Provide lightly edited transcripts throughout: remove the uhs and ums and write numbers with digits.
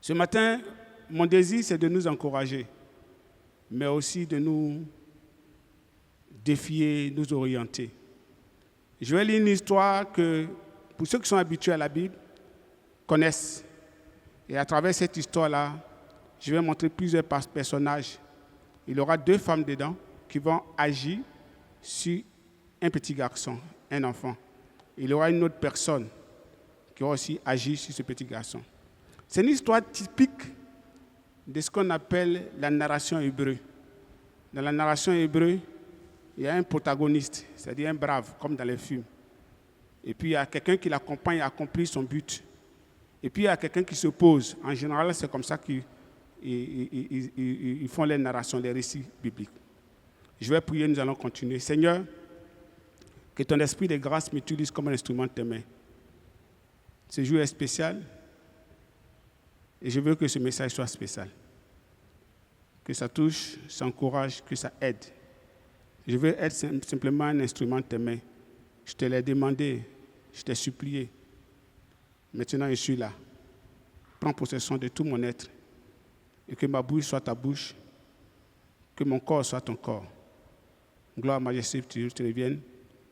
Ce matin, mon désir, c'est de nous encourager, mais aussi de nous défier, nous orienter. Je vais lire une histoire que, pour ceux qui sont habitués à la Bible, connaissent. Et à travers cette histoire-là, je vais montrer plusieurs personnages. Il y aura 2 femmes dedans qui vont agir sur un petit garçon, un enfant. Il y aura une autre personne qui va aussi agir sur ce petit garçon. C'est une histoire typique de ce qu'on appelle la narration hébreu. Dans la narration hébreu, il y a un protagoniste, c'est-à-dire un brave, comme dans les films. Et puis il y a quelqu'un qui l'accompagne à accomplir son but. Et puis il y a quelqu'un qui s'oppose. En général, c'est comme ça qu'ils font les narrations, les récits bibliques. Je vais prier, nous allons continuer. Seigneur, que ton esprit de grâce m'utilise comme un instrument de tes mains. Ce jour est spécial et je veux que ce message soit spécial. Que ça touche, ça encourage, que ça aide. Je veux être simplement un instrument de tes mains. Je te l'ai demandé, je t'ai supplié. Maintenant, je suis là. Prends possession de tout mon être et que ma bouche soit ta bouche, que mon corps soit ton corps. Gloire, majesté, tu te reviennes.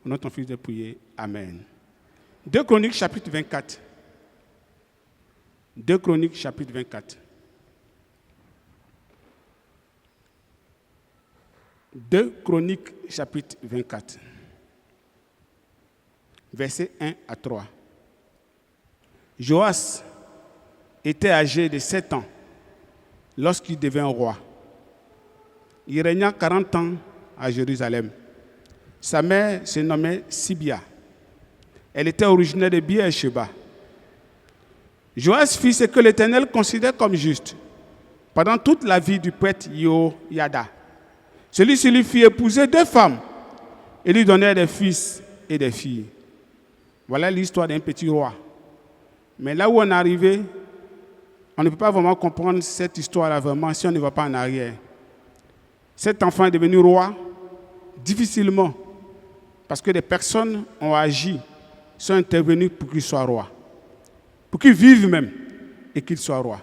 Au nom de ton Fils de prier. Amen. 2 Chroniques, chapitre 24. 2 Chroniques, chapitre 24. 2 Chroniques, chapitre 24. Versets 1 à 3. Joas était âgé de 7 ans lorsqu'il devint roi. Il régna 40 ans à Jérusalem. Sa mère se nommait Sibia. Elle était originaire de Beer-Sheba. Joas fit ce que l'Éternel considère comme juste pendant toute la vie du prêtre Jehoiada. Celui-ci lui fit épouser 2 femmes et lui donnait des fils et des filles. Voilà l'histoire d'un petit roi. Mais là où on est arrivé, on ne peut pas vraiment comprendre cette histoire-là vraiment si on ne va pas en arrière. Cet enfant est devenu roi difficilement parce que des personnes ont agi, sont intervenues pour qu'il soit roi, pour qu'il vive même et qu'il soit roi.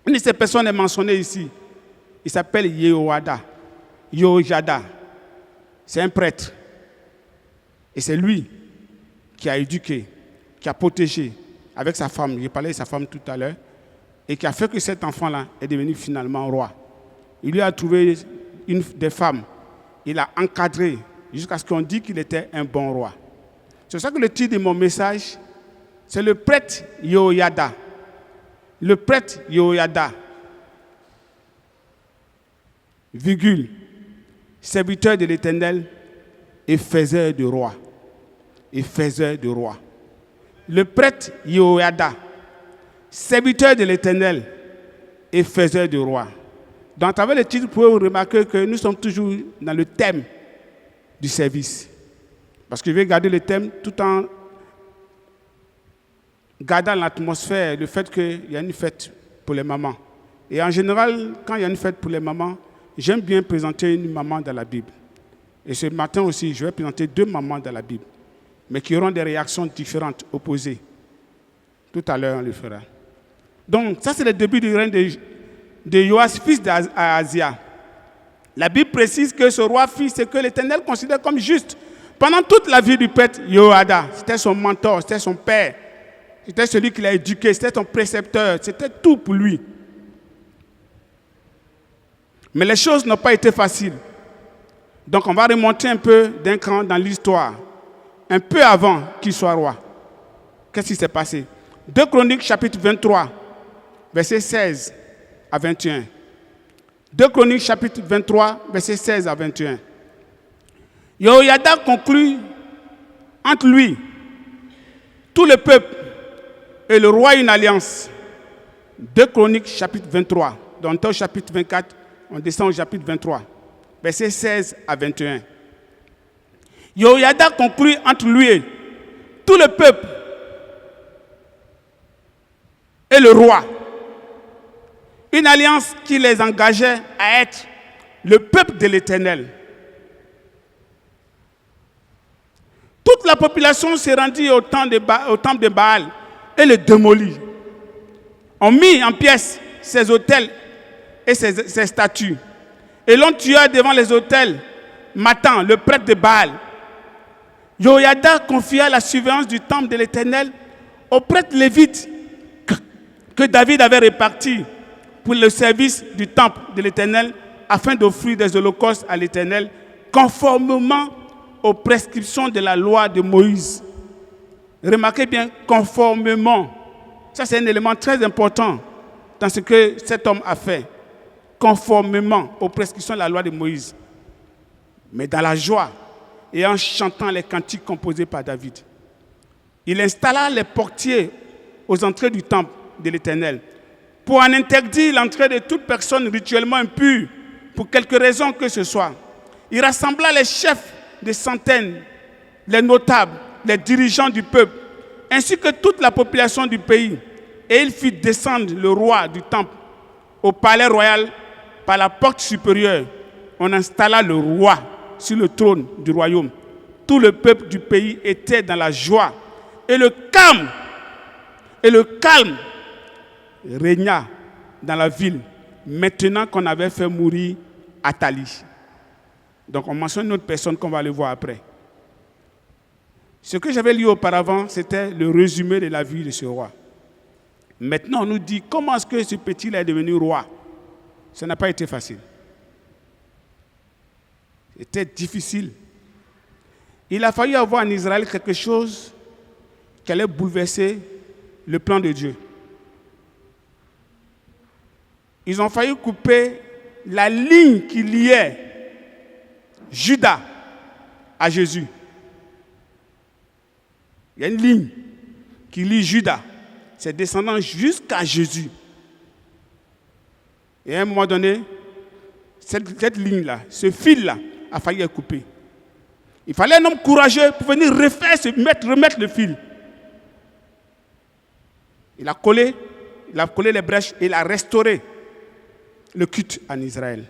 Une de ces personnes est mentionnée ici. Il s'appelle Jehoiada. C'est un prêtre. Et c'est lui qui a éduqué, qui a protégé avec sa femme. J'ai parlé de sa femme tout à l'heure. Et qui a fait que cet enfant-là est devenu finalement roi. Il lui a trouvé des femmes. Il l'a encadré jusqu'à ce qu'on dise qu'il était un bon roi. C'est pour ça que le titre de mon message, c'est le prêtre Jehoiada. Le prêtre Jehoiada, virgule, serviteur de l'Éternel et faiseur de roi. Et faiseur de roi. Le prêtre Jehoiada, serviteur de l'Éternel et faiseur de roi. Donc, à travers le titre, vous pouvez remarquer que nous sommes toujours dans le thème du service. Parce que je vais garder le thème tout en gardant l'atmosphère, le fait qu'il y a une fête pour les mamans. Et en général, quand il y a une fête pour les mamans, j'aime bien présenter une maman dans la Bible. Et ce matin aussi, je vais présenter 2 mamans dans la Bible, mais qui auront des réactions différentes, opposées. Tout à l'heure, on le fera. Donc, ça, c'est le début du règne de Joas, fils d'Ahazia. La Bible précise que ce roi fit ce que l'Éternel considère comme juste. Pendant toute la vie du prêtre Jehoiada, c'était son mentor, c'était son père, c'était celui qui l'a éduqué, c'était son précepteur, c'était tout pour lui. Mais les choses n'ont pas été faciles. Donc, on va remonter un peu d'un cran dans l'histoire, un peu avant qu'il soit roi. Qu'est-ce qui s'est passé? 2 Chroniques, chapitre 23. Versets 16 à 21. 2 Chroniques, chapitre 23, versets 16 à 21. Jehoiada conclut entre lui, tout le peuple et le roi une alliance. 2 Chroniques, chapitre 23. Donc, au chapitre 24, on descend au chapitre 23, versets 16 à 21. Jehoiada conclut entre lui et tout le peuple et le roi une alliance qui les engageait à être le peuple de l'Éternel. Toute la population s'est rendue au temple de Baal et le démolit. ont mis en pièces ses autels et ses statues. Et l'on tua devant les autels Mathan, le prêtre de Baal. Joiada confia la surveillance du temple de l'Éternel aux prêtres lévites que David avait répartis pour le service du temple de l'Éternel afin d'offrir des holocaustes à l'Éternel conformément aux prescriptions de la loi de Moïse. Remarquez bien, conformément. Ça, c'est un élément très important dans ce que cet homme a fait. Conformément aux prescriptions de la loi de Moïse. Mais dans la joie et en chantant les cantiques composés par David. Il installa les portiers aux entrées du temple de l'Éternel pour en interdire l'entrée de toute personne rituellement impure pour quelque raison que ce soit. Il rassembla les chefs de centaines, les notables, les dirigeants du peuple, ainsi que toute la population du pays. Et il fit descendre le roi du temple au palais royal par la porte supérieure. On installa le roi sur le trône du royaume. Tout le peuple du pays était dans la joie. Et le calme régna dans la ville, maintenant qu'on avait fait mourir Athalie. Donc on mentionne une autre personne qu'on va aller voir après. Ce que j'avais lu auparavant, c'était le résumé de la vie de ce roi. Maintenant, on nous dit comment est-ce que ce petit-là est devenu roi. Ça n'a pas été facile. C'était difficile. Il a fallu avoir en Israël quelque chose qui allait bouleverser le plan de Dieu. Ils ont failli couper la ligne qui liait Judas à Jésus. Il y a une ligne qui lie Judas, ses descendants, jusqu'à Jésus. Et à un moment donné, cette ligne-là, ce fil-là, a failli être coupé. Il fallait un homme courageux pour venir remettre le fil. Il a collé les brèches et il a restauré le culte en Israël.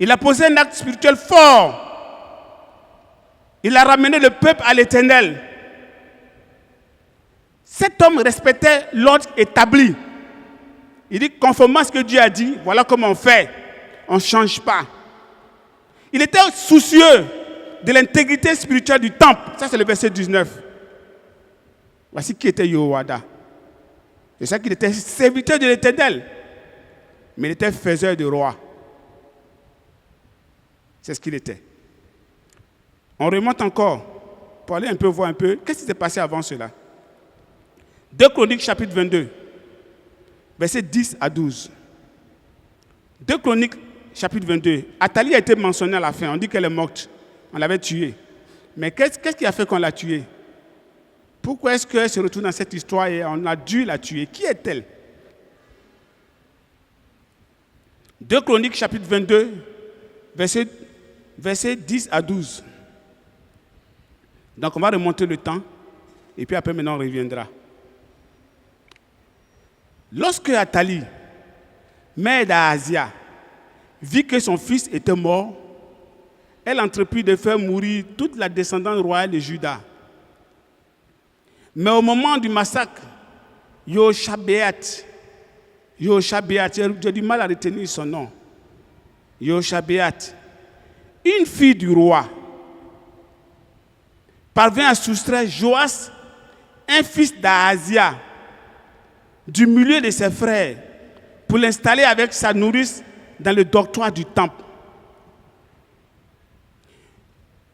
Il a posé un acte spirituel fort. Il a ramené le peuple à l'Éternel. Cet homme respectait l'ordre établi. Il dit, conformément à ce que Dieu a dit, voilà comment on fait. On ne change pas. Il était soucieux de l'intégrité spirituelle du temple. Ça, c'est le verset 19. Voici qui était Joiada. C'est ça qu'il était serviteur de l'Éternel. Mais il était faiseur de roi. C'est ce qu'il était. On remonte encore pour aller voir un peu qu'est-ce qui s'est passé avant cela. 2 Chroniques chapitre 22, versets 10 à 12. 2 Chroniques chapitre 22. Athalie a été mentionnée à la fin. On dit qu'elle est morte. On l'avait tuée. Mais qu'est-ce qui a fait qu'on l'a tuée? Pourquoi est-ce qu'elle se retrouve dans cette histoire et on a dû la tuer? Qui est-elle? 2 Chroniques chapitre 22, versets 10 à 12. Donc on va remonter le temps et puis après maintenant on reviendra. Lorsque Athalie, mère d'Ahazia, vit que son fils était mort, elle entreprit de faire mourir toute la descendance royale de Juda. Mais au moment du massacre, Yoshabéat, j'ai du mal à retenir son nom. Yoshabéat, une fille du roi, parvint à soustraire Joas, un fils d'Ahazia, du milieu de ses frères, pour l'installer avec sa nourrice dans le dortoir du temple.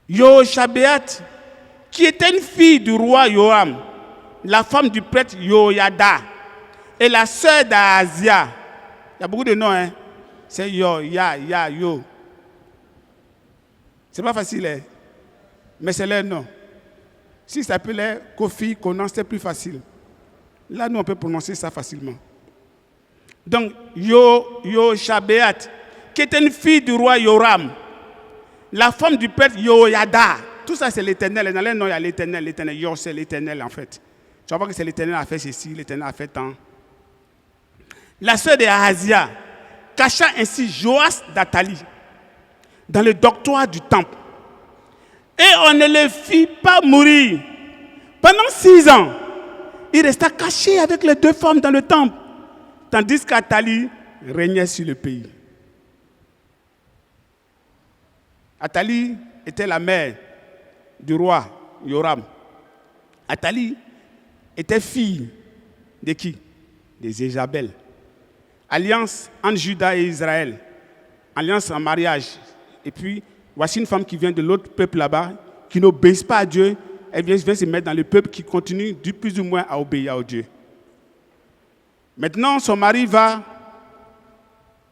Yoshabéat, qui était une fille du roi Joram, la femme du prêtre Joiada, et la sœur d'Ahazia. Il y a beaucoup de noms, hein? C'est Yo. C'est pas facile, hein? Mais c'est leur nom. Si ça s'appelait Kofi, Konan, c'est plus facile. Là, nous, on peut prononcer ça facilement. Donc, Yoshabéat, qui était une fille du roi Joram, la femme du prêtre Joiada. Tout ça, c'est l'Éternel. Dans les noms, il y a l'Éternel. L'Éternel, Yo, c'est l'Éternel, en fait. Tu vas voir que c'est l'Éternel a fait ceci, l'Éternel a fait tant. La sœur de Ahazia cacha ainsi Joas d'Athalie dans le dortoir du temple. Et on ne le fit pas mourir pendant 6 ans. il resta caché avec les 2 femmes dans le temple, tandis qu'Athalie régnait sur le pays. Athalie était la mère du roi Joram. Athalie était fille de qui? De Jézabel. Alliance entre Juda et Israël. Alliance en mariage. Et puis, voici une femme qui vient de l'autre peuple là-bas, qui n'obéit pas à Dieu. Elle vient se mettre dans le peuple qui continue du plus ou moins à obéir à Dieu. Maintenant, son mari va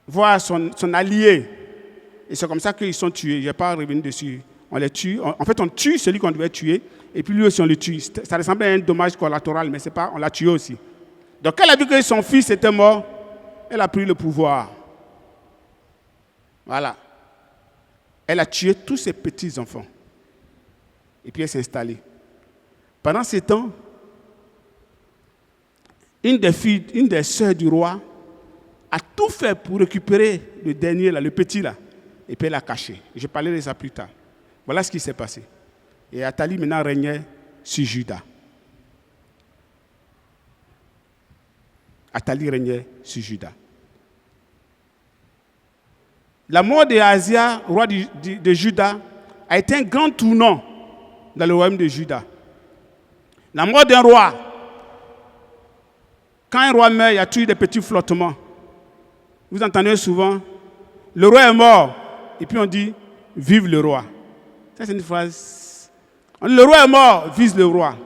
voir son allié. Et c'est comme ça qu'ils sont tués. Je ne vais pas revenir dessus. On les tue. En fait, on tue celui qu'on devait tuer. Et puis lui aussi, on le tue. Ça ressemble à un dommage collatéral, mais c'est pas, on l'a tué aussi. Donc, elle a vu que son fils était mort. Elle a pris le pouvoir. Voilà. Elle a tué tous ses petits-enfants. Et puis elle s'est installée. Pendant ce temps, une des sœurs du roi, a tout fait pour récupérer le dernier, là, le petit là. Et puis elle l'a caché. Je parlerai de ça plus tard. Voilà ce qui s'est passé. Et Athalie maintenant régnait sur Juda. Athalie régnait sur Juda. La mort d'Ahazia, roi de Juda, a été un grand tournant dans le royaume de Juda. La mort d'un roi. Quand un roi meurt, il y a toujours des petits flottements. Vous entendez souvent, le roi est mort. Et puis on dit, vive le roi. Ça, c'est une phrase. Le roi est mort, vive le roi.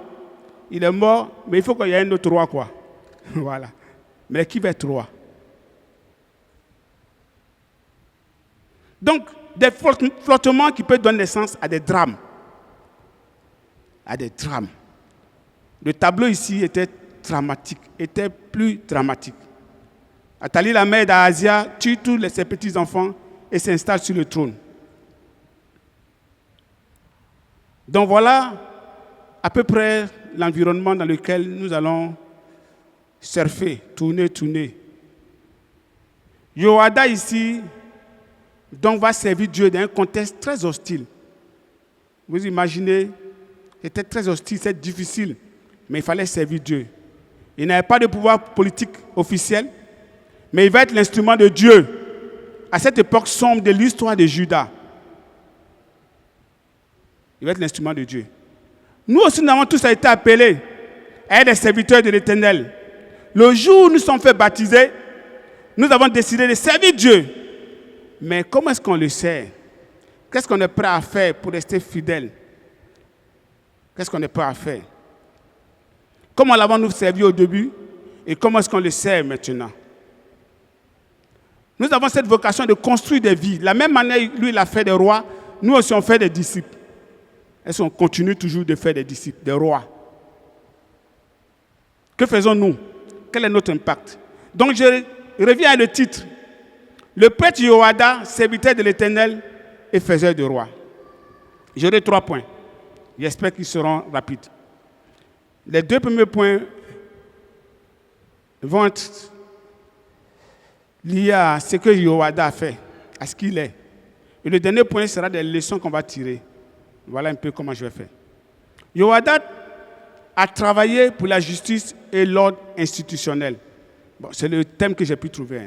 Il est mort, mais il faut qu'il y ait un autre roi, quoi. Voilà. Mais qui va être roi? Donc, des flottements qui peuvent donner naissance à des drames. À des drames. Le tableau ici était dramatique, était plus dramatique. Athalie, la mère d'Ahazia, tue tous ses petits-enfants et s'installe sur le trône. Donc voilà à peu près l'environnement dans lequel nous allons surfer, tourner. Yoada ici, donc, va servir Dieu dans un contexte très hostile. Vous imaginez, c'était très hostile, c'est difficile, mais il fallait servir Dieu. Il n'avait pas de pouvoir politique officiel, mais il va être l'instrument de Dieu à cette époque sombre de l'histoire de Juda. Il va être l'instrument de Dieu. Nous aussi, nous avons tous été appelés à être des serviteurs de l'Éternel. Le jour où nous sommes fait baptiser, nous avons décidé de servir Dieu. Mais comment est-ce qu'on le sert? Qu'est-ce qu'on est prêt à faire pour rester fidèle? Qu'est-ce qu'on est prêt à faire? Comment l'avons-nous servi au début? Et comment est-ce qu'on le sert maintenant? Nous avons cette vocation de construire des vies. De la même manière, lui, il a fait des rois. Nous aussi, on fait des disciples. Est-ce qu'on continue toujours de faire des disciples, des rois? Que faisons-nous? Quel est notre impact? Donc, je reviens à le titre. Le prêtre Yoada, serviteur de l'Éternel et faiseur de roi. J'aurai 3 points. J'espère qu'ils seront rapides. Les 2 premiers points vont être liés à ce que Yoada a fait, à ce qu'il est. Et le dernier point sera des leçons qu'on va tirer. Voilà un peu comment je vais faire. Yoada a travaillé pour la justice et l'ordre institutionnel. Bon, c'est le thème que j'ai pu trouver.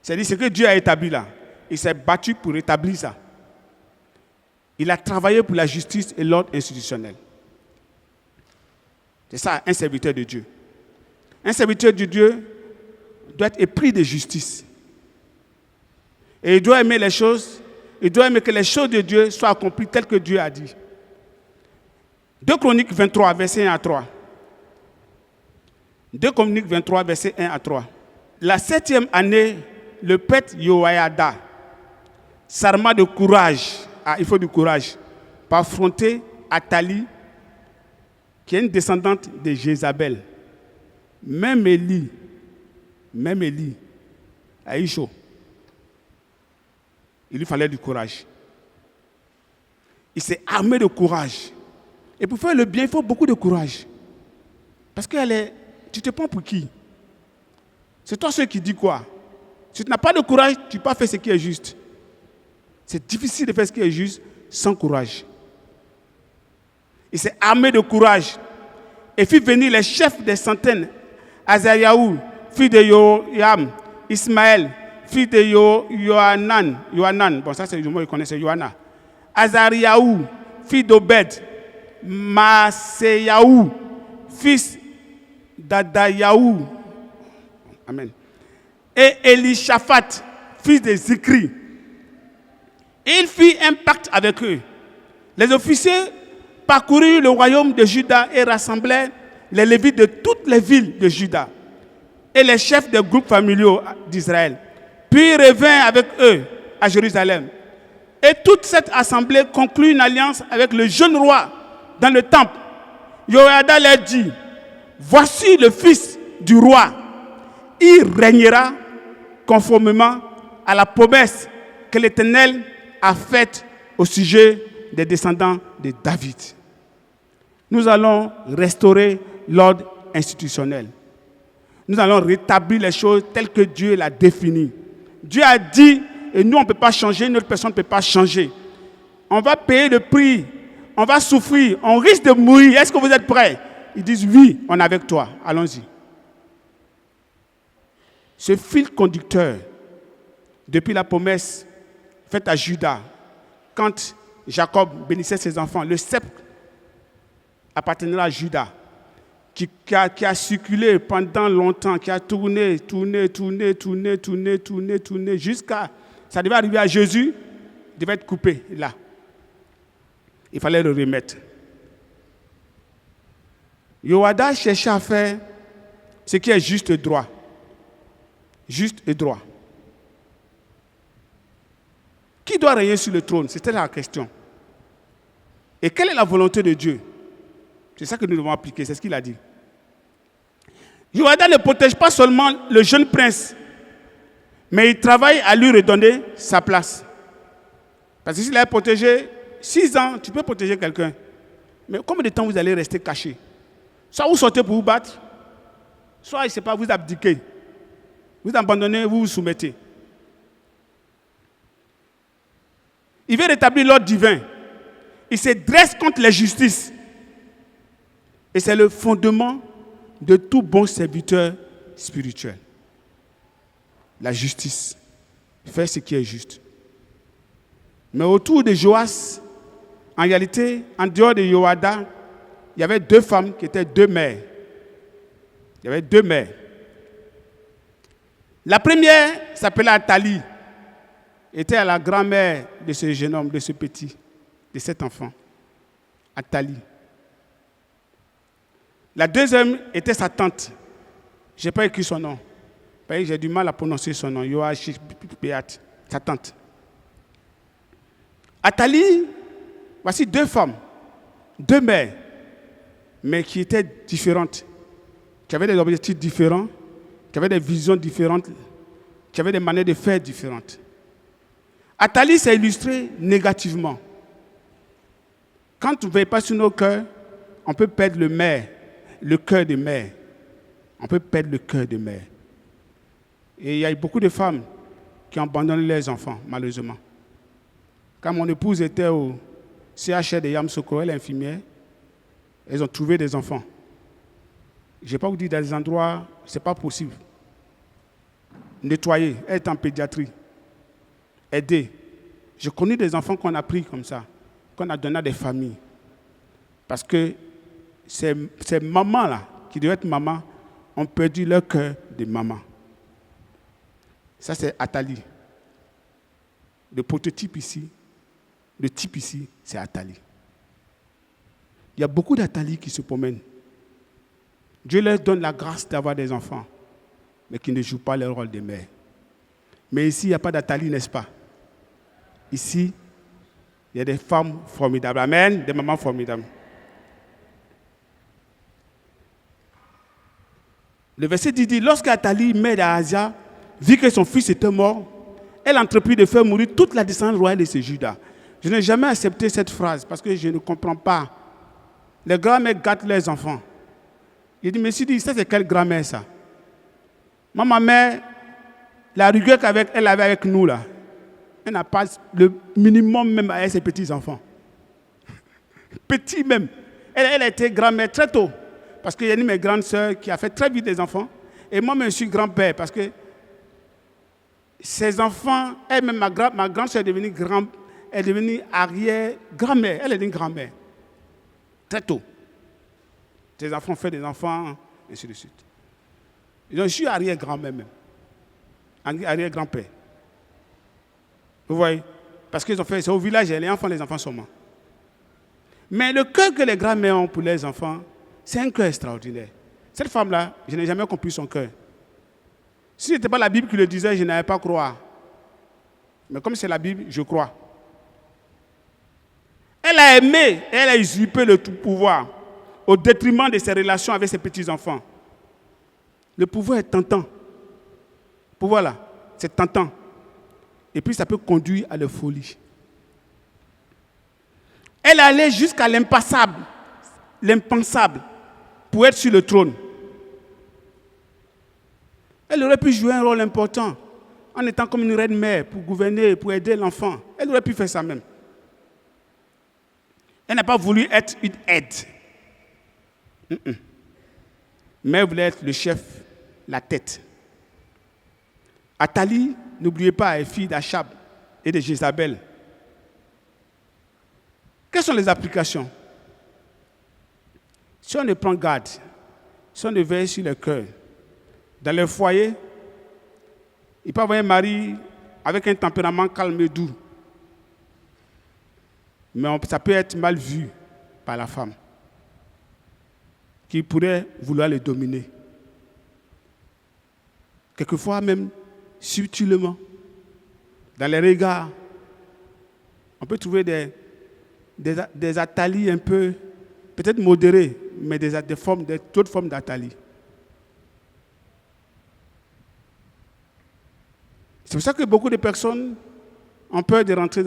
C'est-à-dire ce que Dieu a établi là. Il s'est battu pour établir ça. Il a travaillé pour la justice et l'ordre institutionnel. C'est ça, un serviteur de Dieu. Un serviteur de Dieu doit être épris de justice. Et il doit aimer les choses, il doit aimer que les choses de Dieu soient accomplies telles que Dieu a dit. 2 Chroniques 23, verset 1 à 3. 2 Chroniques 23, verset 1 à 3. La 7e année, le prêtre Yoada s'arma de courage, il faut du courage, pour affronter Athalie, qui est une descendante de Jézabel. Même Élie a eu chaud. Il lui fallait du courage. Il s'est armé de courage. Et pour faire le bien, il faut beaucoup de courage. Parce que tu te prends pour qui? C'est toi celui qui dit quoi? Si tu n'as pas de courage, tu ne peux pas faire ce qui est juste. C'est difficile de faire ce qui est juste sans courage. Il s'est armé de courage. et fit venir les chefs des centaines, Azariaou, fils de Yoam, Ismaël, fils de Yohanan, bon ça c'est le mot qu'il connaît, c'est Yohana, Azariaou, fils d'Obed, Maaseyaou, fils d'Adayaou, amen, et Elishaphat, fils de Zikri. Et il fit un pacte avec eux. Les officiers parcoururent le royaume de Juda et rassemblèrent les Lévites de toutes les villes de Juda et les chefs des groupes familiaux d'Israël. Puis il revint avec eux à Jérusalem. Et toute cette assemblée conclut une alliance avec le jeune roi dans le temple. Yoada leur dit, voici le fils du roi. Il régnera conformément à la promesse que l'Éternel a faite au sujet des descendants de David. Nous allons restaurer l'ordre institutionnel. Nous allons rétablir les choses telles que Dieu l'a définies. Dieu a dit, et nous on ne peut pas changer, notre personne ne peut pas changer. On va payer le prix, on va souffrir, on risque de mourir. Est-ce que vous êtes prêts? Ils disent oui, on est avec toi, allons-y. Ce fil conducteur, depuis la promesse faite à Judas, quand Jacob bénissait ses enfants, le sceptre appartenait à Judas, qui a circulé pendant longtemps, qui a tourné, jusqu'à... Ça devait arriver à Jésus, il devait être coupé là. Il fallait le remettre. Yoada cherchait à faire ce qui est juste et droit. Juste et droit. Qui doit régner sur le trône? C'était la question. Et quelle est la volonté de Dieu? C'est ça que nous devons appliquer, c'est ce qu'il a dit. Yoada ne protège pas seulement le jeune prince, mais il travaille à lui redonner sa place. Parce que s'il a protégé 6 ans, tu peux protéger quelqu'un. Mais combien de temps vous allez rester caché? Soit vous sortez pour vous battre, soit, je ne sais pas, vous abdiquez. Vous abandonnez, vous vous soumettez. Il veut rétablir l'ordre divin. Il se dresse contre l'injustice. Et c'est le fondement de tout bon serviteur spirituel. La justice. Faire ce qui est juste. Mais autour de Joas, en réalité, en dehors de Yoada, il y avait 2 femmes qui étaient 2 mères. Il y avait 2 mères. La première s'appelait Athalie. Était la grand-mère de ce jeune homme, de ce petit, de cet enfant. Athalie. La deuxième était sa tante. Je n'ai pas écrit son nom. J'ai du mal à prononcer son nom. Yoachich Beat, sa tante. Athalie, voici 2 femmes, 2 mères, mais qui étaient différentes, qui avaient des objectifs différents, qui avaient des visions différentes, qui avaient des manières de faire différentes. Athalie s'est illustrée négativement. Quand on ne veille pas sur nos cœurs, on peut perdre le cœur de mère. On peut perdre le cœur de mère. Et il y a beaucoup de femmes qui abandonnent leurs enfants, malheureusement. Quand mon épouse était au CHR de Yamoussoukro, elle est infirmière, elles ont trouvé des enfants. Je ne vais pas vous dire dans des endroits, ce n'est pas possible. Nettoyer, être en pédiatrie, aider. J'ai connu des enfants qu'on a pris comme ça, qu'on a donné à des familles. Parce que ces mamans-là, qui devaient être mamans, ont perdu leur cœur de maman. Ça, c'est Athalie. Le prototype ici, le type ici, c'est Athalie. Il y a beaucoup d'Athalie qui se promènent. Dieu leur donne la grâce d'avoir des enfants, mais qui ne jouent pas le rôle de mère. Mais ici, il n'y a pas d'Athalie, n'est-ce pas? Ici, il y a des femmes formidables. Amen, des mamans formidables. Le verset dit, lorsque Athalie, mère d'Ahazia, vit que son fils était mort, elle entreprit de faire mourir toute la descendance royale de ces Judas. Je n'ai jamais accepté cette phrase parce que je ne comprends pas. Les grands-mères gâtent leurs enfants. Il dit, mais si dit, ça c'est quelle grand-mère ça? Ma mère, la rigueur qu'elle avait avec nous là, elle n'a pas le minimum même avec ses petits-enfants. Petits même. Elle a été grand-mère très tôt. parce qu'il y a une de mes grandes sœurs qui a fait très vite des enfants. Et moi, je suis grand-père parce que ses enfants, elle-même, ma grande sœur est devenue arrière-grand-mère. Elle est une grand-mère. Très tôt. Ses enfants ont fait des enfants, et ainsi de suite. Donc, je suis arrière-grand-mère même. Arrière-grand-père. Vous voyez? Parce qu'ils ont fait, c'est au village, les enfants sont morts. Mais le cœur que les grands-mères ont pour les enfants, c'est un cœur extraordinaire. Cette femme-là, je n'ai jamais compris son cœur. Si ce n'était pas la Bible qui le disait, je n'allais pas croire. Mais comme c'est la Bible, je crois. Elle a aimé, elle a usurpé le tout pouvoir au détriment de ses relations avec ses petits-enfants. Le pouvoir est tentant. Le pouvoir là, c'est tentant. Et puis ça peut conduire à la folie. Elle allait jusqu'à l'impensable pour être sur le trône. Elle aurait pu jouer un rôle important en étant comme une reine-mère pour gouverner, pour aider l'enfant. Elle aurait pu faire ça même. Elle n'a pas voulu être une aide. Mais elle voulait être le chef, la tête. Athalie, n'oubliez pas, est fille d'Achab et de Jézabel. Quelles sont les applications? Si on ne prend garde, si on ne veille sur le cœur, dans le foyer, il peut y avoir un mari avec un tempérament calme et doux. Mais ça peut être mal vu par la femme, qui pourrait vouloir le dominer. Quelquefois même, subtilement, dans les regards, on peut trouver des Athalies un peu, peut-être modérées, mais d'autres formes d'Athalie. C'est pour ça que beaucoup de personnes ont peur de rentrer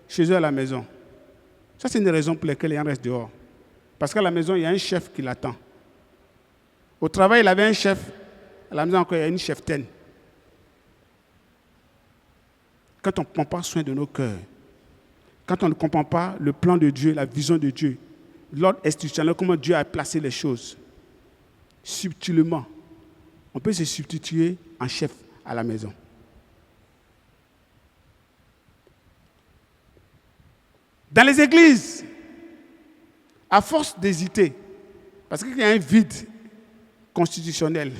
chez eux à la maison. Ça, c'est une raison pour laquelle ils en restent dehors. Parce qu'à la maison, il y a un chef qui l'attend. Au travail, il avait un chef. À la maison, encore, il y a une cheftaine. Quand on ne prend pas soin de nos cœurs, quand on ne comprend pas le plan de Dieu, la vision de Dieu, l'ordre institutionnel, comment Dieu a placé les choses, subtilement, on peut se substituer en chef à la maison. Dans les églises, à force d'hésiter, parce qu'il y a un vide constitutionnel,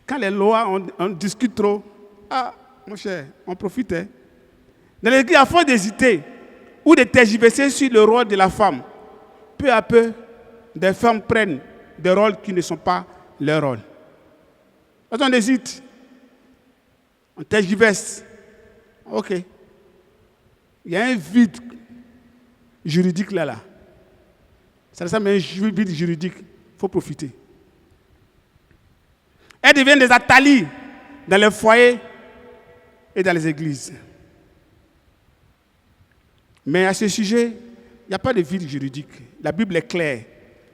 quand les lois, on discute trop, mon cher, on profite. Dans les églises, à force d'hésiter ou de tergiverser sur le rôle de la femme, peu à peu, des femmes prennent des rôles qui ne sont pas leur rôle. Quand on hésite, on tergiverse. OK. Il y a un vide juridique là. Ça ressemble à un vide juridique. Il faut profiter. Elles deviennent des Athalies dans les foyers et dans les églises. Mais à ce sujet, il n'y a pas de vide juridique. La Bible est claire.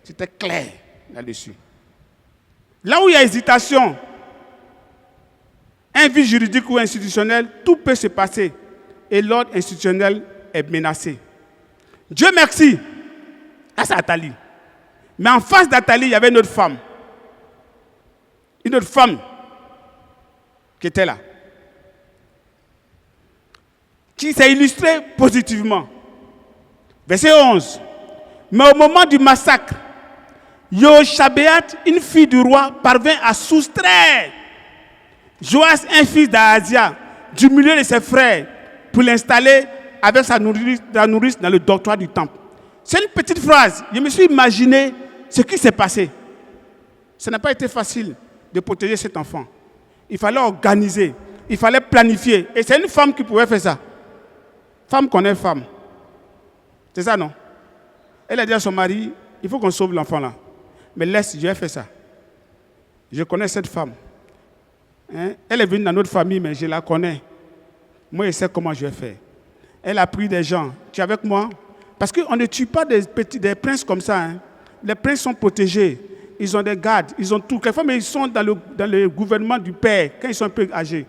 C'était clair là-dessus. Là où il y a hésitation, un vide juridique ou institutionnel, tout peut se passer. Et l'ordre institutionnel est menacé. Dieu merci. Là, c'est Athalie. Mais en face d'Athalie, il y avait une autre femme. Une autre femme qui était là. Qui s'est illustrée positivement. Verset 11. Mais au moment du massacre, Yoshabéat, une fille du roi, parvint à soustraire Joas, un fils d'Ahazia, du milieu de ses frères, pour l'installer avec sa nourrice dans le dortoir du temple. C'est une petite phrase. Je me suis imaginé ce qui s'est passé. Ce n'a pas été facile de protéger cet enfant. Il fallait organiser, il fallait planifier. Et c'est une femme qui pouvait faire ça. Femme connaît femme. C'est ça, non? Elle a dit à son mari, il faut qu'on sauve l'enfant là. Mais laisse, je vais faire ça. Je connais cette femme. Elle est venue dans notre famille, mais je la connais. Moi, je sais comment je vais faire. Elle a pris des gens. Tu es avec moi? Parce qu'on ne tue pas des princes comme ça. Les princes sont protégés. Ils ont des gardes. Ils ont tout. Quelquefois, mais ils sont dans le gouvernement du père, quand ils sont un peu âgés.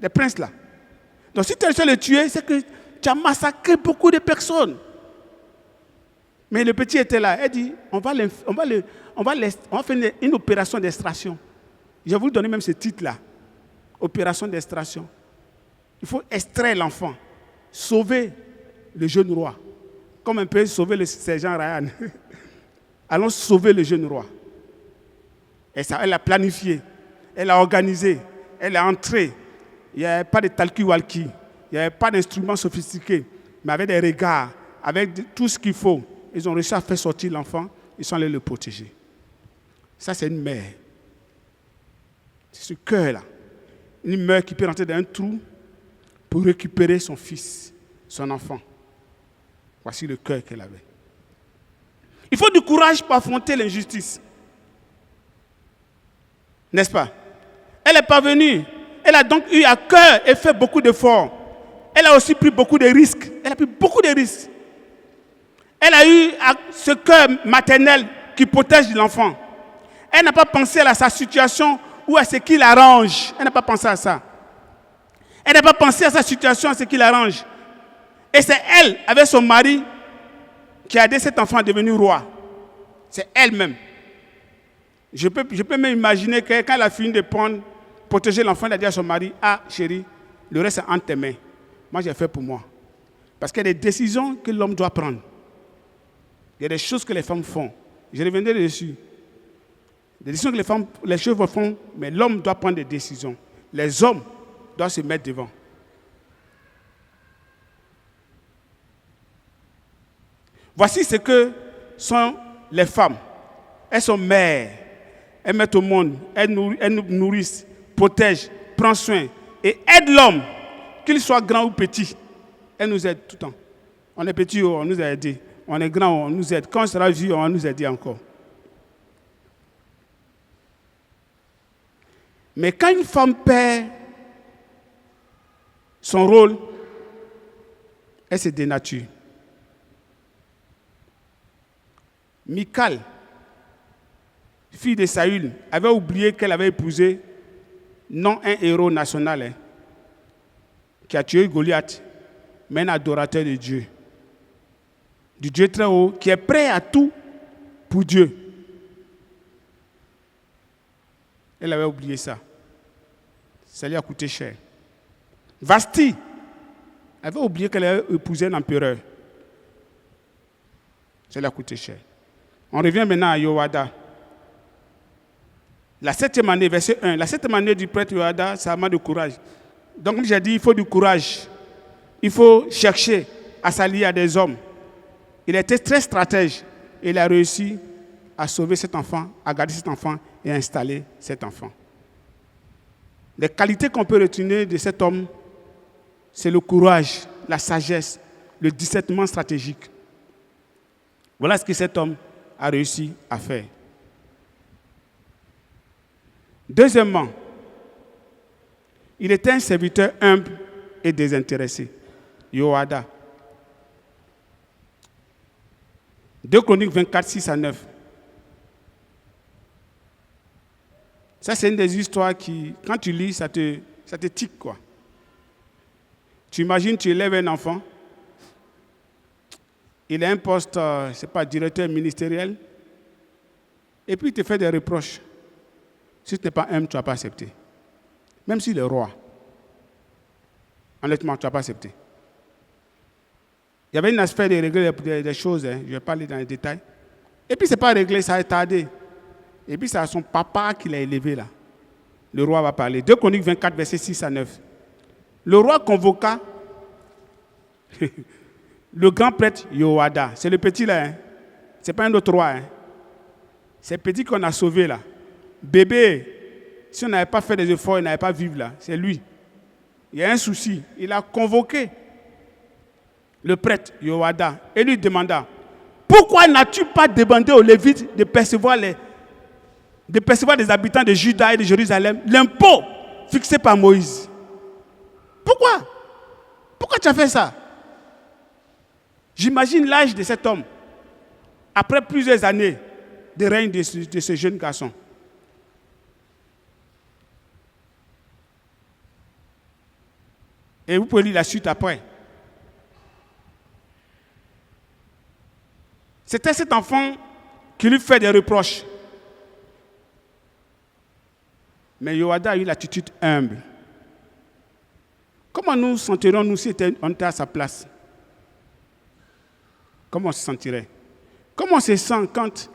Les princes là. Donc si tu as essayé de les tuer, c'est que tu as massacré beaucoup de personnes. Mais le petit était là. Elle dit, on va faire une opération d'extraction. Je vais vous donner même ce titre-là. Opération d'extraction. Il faut extraire l'enfant, sauver le jeune roi. Comme un peu sauver le sergent Ryan. Allons sauver le jeune roi. Et ça, elle a planifié, elle a organisé, elle a entré. Il n'y avait pas de talkie-walkie, il n'y avait pas d'instruments sophistiqués, mais avec des regards, avec tout ce qu'il faut. Ils ont réussi à faire sortir l'enfant, ils sont allés le protéger. Ça, c'est une mère. C'est ce cœur-là. Une mère qui peut rentrer dans un trou pour récupérer son fils, son enfant. Voici le cœur qu'elle avait. Il faut du courage pour affronter l'injustice. N'est-ce pas? Elle est parvenue. Elle a donc eu à cœur et fait beaucoup d'efforts. Elle a aussi pris beaucoup de risques. Elle a pris beaucoup de risques. Elle a eu ce cœur maternel qui protège l'enfant. Elle n'a pas pensé à sa situation ou à ce qui l'arrange. Elle n'a pas pensé à ça. Elle n'a pas pensé à sa situation, à ce qui l'arrange. Et c'est elle, avec son mari, qui a aidé cet enfant à devenir roi. C'est elle-même. Je peux même imaginer que quand elle a fini de protéger l'enfant, elle a dit à son mari, « Ah, chérie, le reste est entre tes mains. Moi, j'ai fait pour moi. » Parce qu'il y a des décisions que l'homme doit prendre. Il y a des choses que les femmes font. Je reviendrai dessus. Des décisions que les chevaux font, mais l'homme doit prendre des décisions. Les hommes doivent se mettre devant. Voici ce que sont les femmes. Elles sont mères. Elles mettent au monde, elles nous nourrissent, protègent, prennent soin et aident l'homme, qu'il soit grand ou petit. Elles nous aident tout le temps. On est petit, on nous a aidés. On est grand, on nous aide. Quand on sera vieux, on va nous aider encore. Mais quand une femme perd son rôle, elle se dénature. Michal, fille de Saül, avait oublié qu'elle avait épousé non un héros national qui a tué Goliath, mais un adorateur de Dieu. Du Dieu très haut, qui est prêt à tout pour Dieu. Elle avait oublié ça. Ça lui a coûté cher. Vasti avait oublié qu'elle avait épousé un empereur. Ça lui a coûté cher. On revient maintenant à Yoada. La 7e année, verset 1. La 7e année du prêtre Yoada, ça a de courage. Donc, comme j'ai dit, il faut du courage. Il faut chercher à s'allier à des hommes. Il était très stratège. Et il a réussi à sauver cet enfant, à garder cet enfant et à installer cet enfant. Les qualités qu'on peut retenir de cet homme, c'est le courage, la sagesse, le discernement stratégique. Voilà ce que cet homme a réussi à faire. Deuxièmement, il était un serviteur humble et désintéressé. Yoada. 2 Chroniques 24, 6 à 9. Ça, c'est une des histoires qui, quand tu lis, ça te tique, quoi. Tu imagines, tu élèves un enfant, il a un poste, je ne sais pas, directeur ministériel, et puis il te fait des reproches. Si tu n'es pas humble, tu ne vas pas accepter. Même s'il est roi. Honnêtement, tu ne vas pas accepter. Il y avait un aspect de régler des choses, je vais pas aller dans les détails. Et puis, ce n'est pas réglé, ça a tardé. Et puis, c'est son papa qui l'a élevé là. Le roi va parler. 2 Chroniques 24, versets 6 à 9. Le roi convoqua le grand prêtre Yoada. C'est le petit là. Ce n'est pas un autre roi. C'est le petit qu'on a sauvé là. Bébé, si on n'avait pas fait des efforts, il n'allait pas vivre là. C'est lui. Il y a un souci. Il a convoqué le prêtre Yoada et lui demanda, pourquoi n'as-tu pas demandé aux Lévites de percevoir des habitants de Juda et de Jérusalem l'impôt fixé par Moïse? Pourquoi? Pourquoi tu as fait ça? J'imagine l'âge de cet homme après plusieurs années de règne de ce jeune garçon. Et vous pouvez lire la suite après. C'était cet enfant qui lui fait des reproches. Mais Yoada a eu l'attitude humble. Comment nous sentirons-nous si on était à sa place? Comment on se sentirait? Comment on se sent quand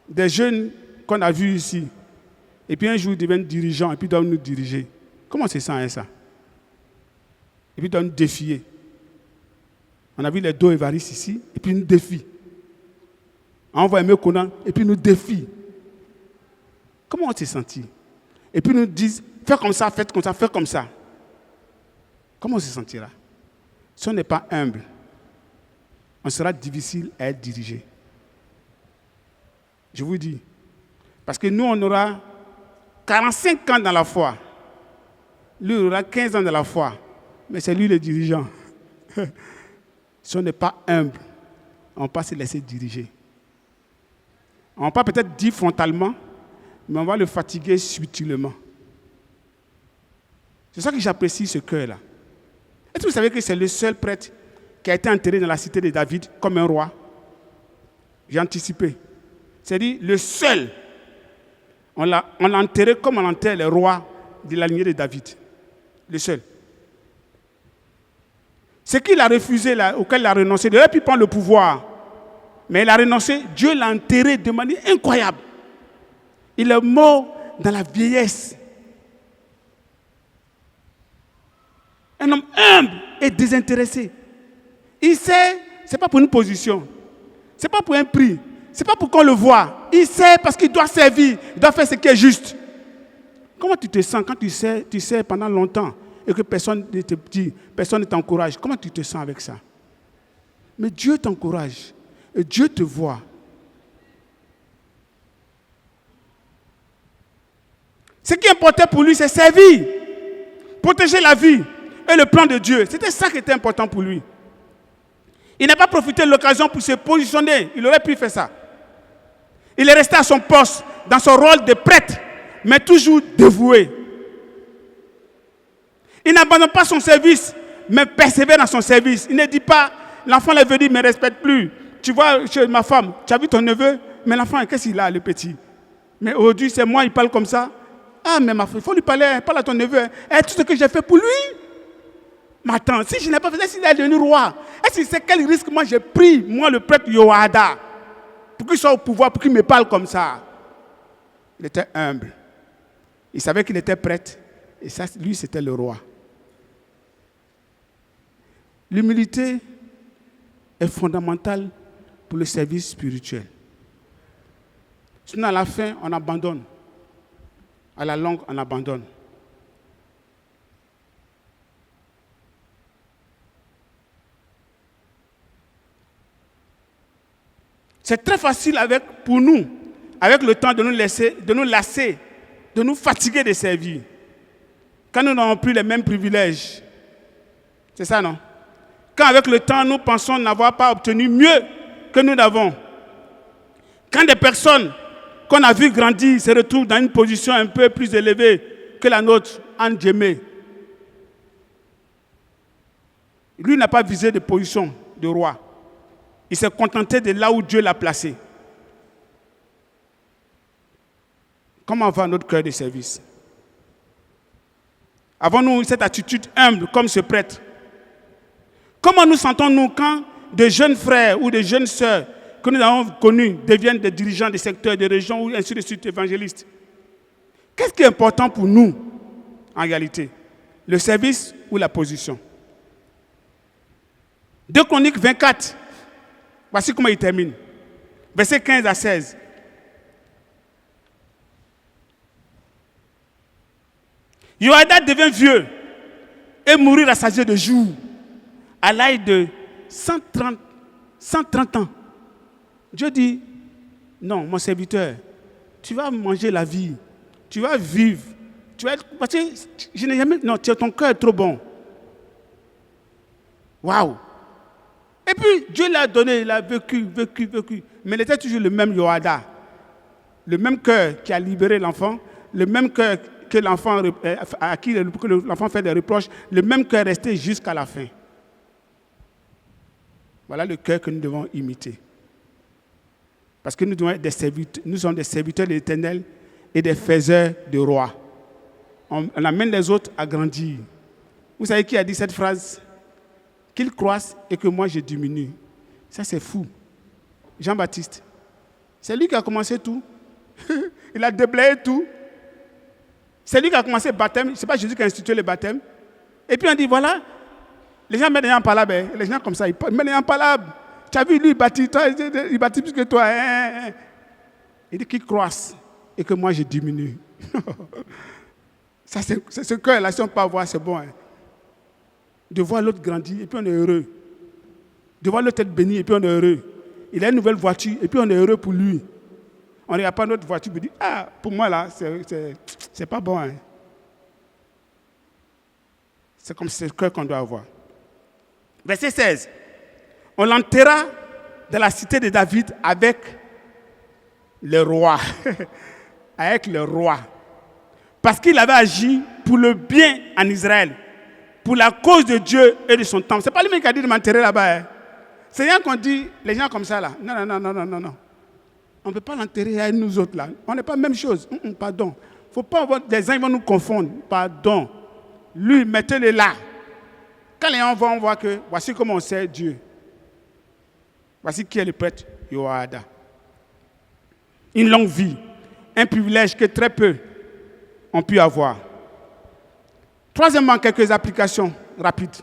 des jeunes qu'on a vus ici, et puis un jour ils deviennent dirigeants, et puis ils doivent nous diriger? Comment on se sent avec ça? Et puis ils doivent nous défier. On a vu les deux évaristes ici, et puis ils nous défient. On voit Aimé Conan, et puis ils nous défient. Comment on s'est senti? Et puis ils nous disent, fais comme ça, faites comme ça, faites comme ça. Comment on se sentira? Si on n'est pas humble, on sera difficile à être dirigé. Je vous dis. Parce que nous, on aura 45 ans dans la foi. Lui, il aura 15 ans dans la foi. Mais c'est lui le dirigeant. Si on n'est pas humble, on ne va pas se laisser diriger. On ne va pas peut-être dire frontalement, mais on va le fatiguer subtilement. C'est ça que j'apprécie ce cœur-là. Est-ce que vous savez que c'est le seul prêtre qui a été enterré dans la cité de David comme un roi? J'ai anticipé. C'est-à-dire le seul. On l'a enterré comme on enterre les rois de la lignée de David. Le seul. Ce qu'il a refusé, auquel il a renoncé, il aurait pu prendre le pouvoir. Mais il a renoncé, Dieu l'a enterré de manière incroyable. Il est mort dans la vieillesse. Un homme humble et désintéressé. Il sait, ce n'est pas pour une position, ce n'est pas pour un prix, ce n'est pas pour qu'on le voie. Il sait parce qu'il doit servir, il doit faire ce qui est juste. Comment tu te sens quand tu sais pendant longtemps et que personne ne te dit, personne ne t'encourage? Comment tu te sens avec ça? Mais Dieu t'encourage et Dieu te voit. Ce qui importait pour lui, c'est servir, protéger la vie et le plan de Dieu. C'était ça qui était important pour lui. Il n'a pas profité de l'occasion pour se positionner. Il aurait pu faire ça. Il est resté à son poste, dans son rôle de prêtre, mais toujours dévoué. Il n'abandonne pas son service, mais persévère dans son service. Il ne dit pas, l'enfant est venu, ne me respecte plus. Tu vois, chez ma femme, tu as vu ton neveu, mais l'enfant, qu'est-ce qu'il a, le petit? Mais aujourd'hui, c'est moi, il parle comme ça. Ah, mais ma fille, il faut lui parler, parle à ton neveu. Et tout ce que j'ai fait pour lui. Mais attends, si je n'ai pas fait ça, s'il est devenu roi, est-ce que c'est quel risque moi j'ai pris, moi le prêtre Yoada, pour qu'il soit au pouvoir, pour qu'il me parle comme ça? Il était humble. Il savait qu'il était prêtre. Et ça, lui, c'était le roi. L'humilité est fondamentale pour le service spirituel. Sinon, à la fin, on abandonne. À la longue, on abandonne. C'est très facile pour nous, avec le temps, de nous lasser, de nous fatiguer de servir. Quand nous n'avons plus les mêmes privilèges. C'est ça, non? Quand avec le temps, nous pensons n'avoir pas obtenu mieux que nous n'avons. Quand des personnes qu'on a vues grandir se retrouvent dans une position un peu plus élevée que la nôtre, en Djemé. Lui n'a pas visé de position de roi. Il s'est contenté de là où Dieu l'a placé. Comment va notre cœur de service? Avons-nous cette attitude humble comme ce prêtre? Comment nous sentons-nous quand de jeunes frères ou de jeunes sœurs que nous avons connus deviennent des dirigeants des secteurs, des régions ou ainsi de suite évangélistes? Qu'est-ce qui est important pour nous en réalité? Le service ou la position? 2 Chroniques 24. Voici comment il termine. Versets 15 à 16. Yoada devient vieux et mourit rassasié de jour à l'âge de 130 ans. Dieu dit, non, mon serviteur, tu vas manger la vie, tu vas vivre, parce que je n'ai jamais, non, ton cœur est trop bon. Waouh! Et puis Dieu l'a donné, il a vécu, mais il était toujours le même Yoada, le même cœur qui a libéré l'enfant, le même cœur que l'enfant, à qui l'enfant fait des reproches, le même cœur resté jusqu'à la fin. Voilà le cœur que nous devons imiter. Parce que nous devons être des serviteurs, nous sommes des serviteurs de l'Éternel et des faiseurs de rois. On amène les autres à grandir. Vous savez qui a dit cette phrase? Qu'ils croissent et que moi je diminue. Ça c'est fou. Jean-Baptiste. C'est lui qui a commencé tout. Il a déblayé tout. C'est lui qui a commencé le baptême. Ce n'est pas Jésus qui a institué le baptême. Et puis on dit voilà, les gens mettent des gens en palabre. Les gens comme ça, ils mettent des gens en palabre. Tu as vu, lui, il bâtit plus que toi. Il dit qu'ils croissent et que moi je diminue. Ça, c'est ce cœur-là, si on peut avoir, c'est bon. De voir l'autre grandir et puis on est heureux. De voir l'autre être béni et puis on est heureux. Il a une nouvelle voiture et puis on est heureux pour lui. On ne regarde pas notre voiture et dit ah, pour moi là, c'est pas bon. C'est comme ce cœur qu'on doit avoir. Verset 16. On l'enterra dans la cité de David avec le roi. Avec le roi. Parce qu'il avait agi pour le bien en Israël, pour la cause de Dieu et de son temple. Ce n'est pas lui qui a dit de m'enterrer là-bas. C'est rien qu'on dit, les gens comme ça là. Non. On ne peut pas l'enterrer avec nous autres là. On n'est pas la même chose. Pardon. Il ne faut pas avoir des gens qui vont nous confondre. Pardon. Lui, mettez-le là. Quand les gens vont voir que voici comment on sait Dieu. Voici qui est le prêtre Yoada. Une longue vie. Un privilège que très peu ont pu avoir. Troisièmement, quelques applications rapides.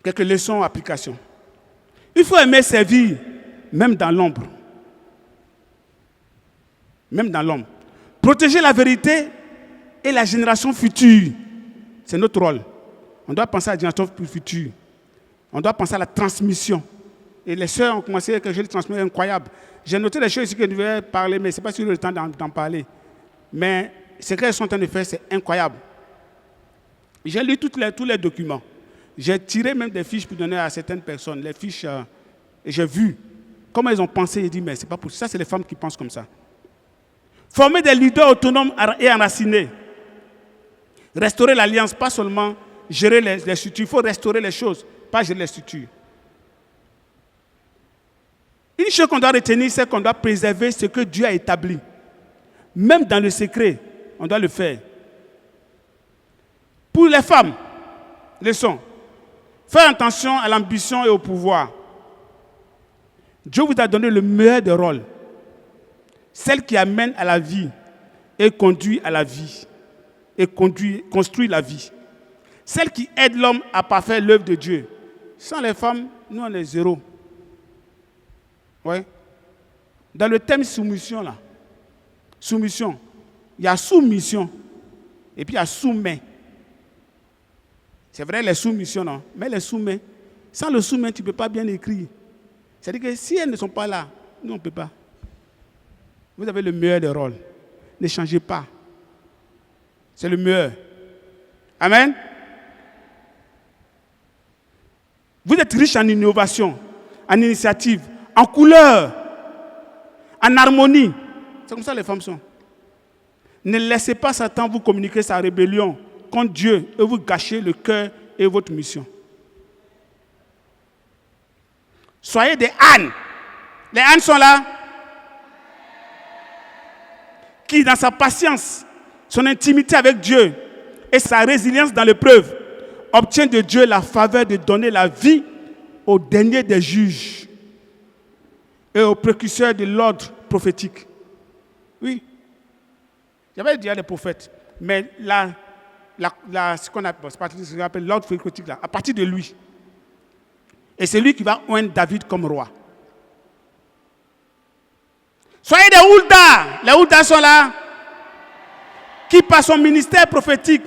Quelques leçons, applications. Il faut aimer servir, même dans l'ombre. Même dans l'ombre. Protéger la vérité et la génération future. C'est notre rôle. On doit penser à la génération future. On doit penser à la transmission. Et les sœurs ont commencé à je les transmets incroyable. J'ai noté des choses ici que je devais parler, mais ce n'est pas sur le temps d'en parler. Mais ce qu'elles sont en train de faire, c'est incroyable. J'ai lu tous les documents. J'ai tiré même des fiches pour donner à certaines personnes. Les fiches, et j'ai vu comment ils ont pensé et dit, mais c'est pas possible. Ça, c'est les femmes qui pensent comme ça. Former des leaders autonomes et enracinés. Restaurer l'alliance, pas seulement gérer les structures. Il faut restaurer les choses, pas gérer les structures. Une chose qu'on doit retenir, c'est qu'on doit préserver ce que Dieu a établi. Même dans le secret, on doit le faire. Pour les femmes, leçon. Faire attention à l'ambition et au pouvoir. Dieu vous a donné le meilleur des rôles. Celle qui amène à la vie et conduit à la vie. Et construit la vie. Celle qui aide l'homme à parfaire l'œuvre de Dieu. Sans les femmes, nous on est zéro. Ouais. Dans le thème soumission, là, soumission, il y a soumission et puis il y a soumet. C'est vrai, les soumissions, non, mais les soumets, sans le soumet, tu ne peux pas bien écrire. C'est-à-dire que si elles ne sont pas là, nous on ne peut pas. Vous avez le meilleur des rôles. Ne changez pas. C'est le meilleur. Amen. Vous êtes riche en innovation, en initiative, en couleur, en harmonie. C'est comme ça que les femmes sont. Ne laissez pas Satan vous communiquer sa rébellion contre Dieu et vous gâcher le cœur et votre mission. Soyez des ânes. Les ânes sont là. Qui, dans sa patience, son intimité avec Dieu et sa résilience dans l'épreuve, obtient de Dieu la faveur de donner la vie au dernier des juges et au précurseur de l'ordre prophétique. Oui. J'avais dit à des prophètes, mais ce qu'on appelle l'ordre prophétique, là, à partir de lui. Et c'est lui qui va oindre David comme roi. Soyez des Huldas. Les Huldas sont là. Qui, par son ministère prophétique,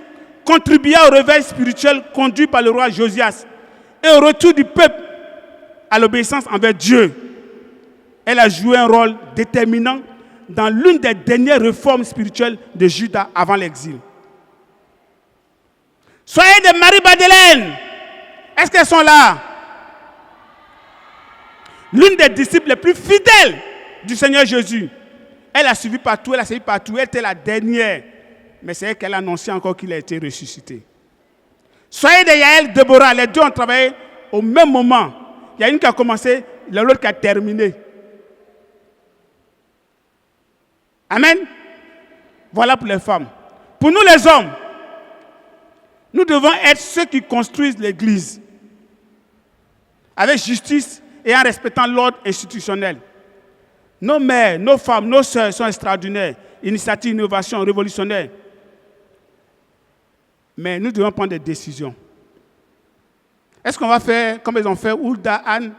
contribua au réveil spirituel conduit par le roi Josias et au retour du peuple à l'obéissance envers Dieu. Elle a joué un rôle déterminant dans l'une des dernières réformes spirituelles de Juda avant l'exil. Soyez des Marie-Madeleine. Est-ce qu'elles sont là? L'une des disciples les plus fidèles du Seigneur Jésus. Elle a suivi partout, elle était la dernière. Mais c'est elle qu'elle a annoncé encore qu'il a été ressuscité. Soyez des Yaël, Déborah, les deux ont travaillé au même moment. Il y a une qui a commencé il y a l'autre qui a terminé. Amen. Voilà pour les femmes. Pour nous les hommes, nous devons être ceux qui construisent l'Église avec justice et en respectant l'ordre institutionnel. Nos mères, nos femmes, nos sœurs sont extraordinaires. Initiative, innovation, révolutionnaire. Mais nous devons prendre des décisions. Est-ce qu'on va faire comme ils ont fait Hulda, Anne?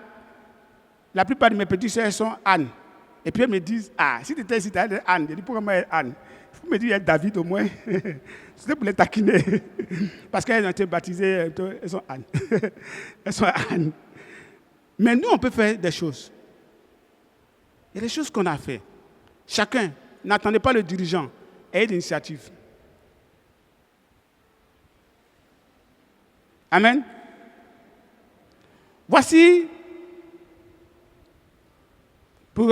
La plupart de mes petits sœurs sont Anne. Et puis elles me disent, si tu étais ici, tu allais être Anne. Je dis, pourquoi moi être Anne? Il faut me dire, il y a David au moins. C'était pour les taquiner. Parce qu'elles ont été baptisées, elles sont Anne. Elles sont Anne. Mais nous, on peut faire des choses. Il y a des choses qu'on a fait. Chacun, n'attendez pas le dirigeant, ayez l'initiative. Amen. Voici, pour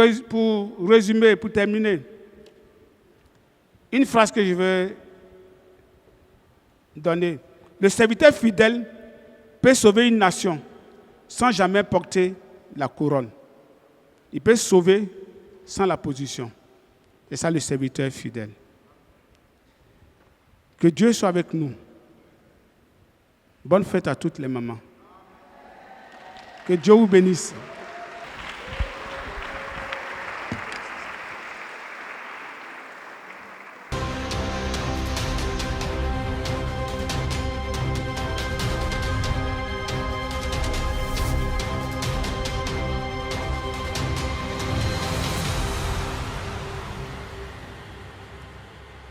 résumer, pour terminer, une phrase que je veux donner. Le serviteur fidèle peut sauver une nation sans jamais porter la couronne. Il peut sauver sans la position. C'est ça le serviteur fidèle. Que Dieu soit avec nous. Bonne fête à toutes les mamans. Que Dieu vous bénisse.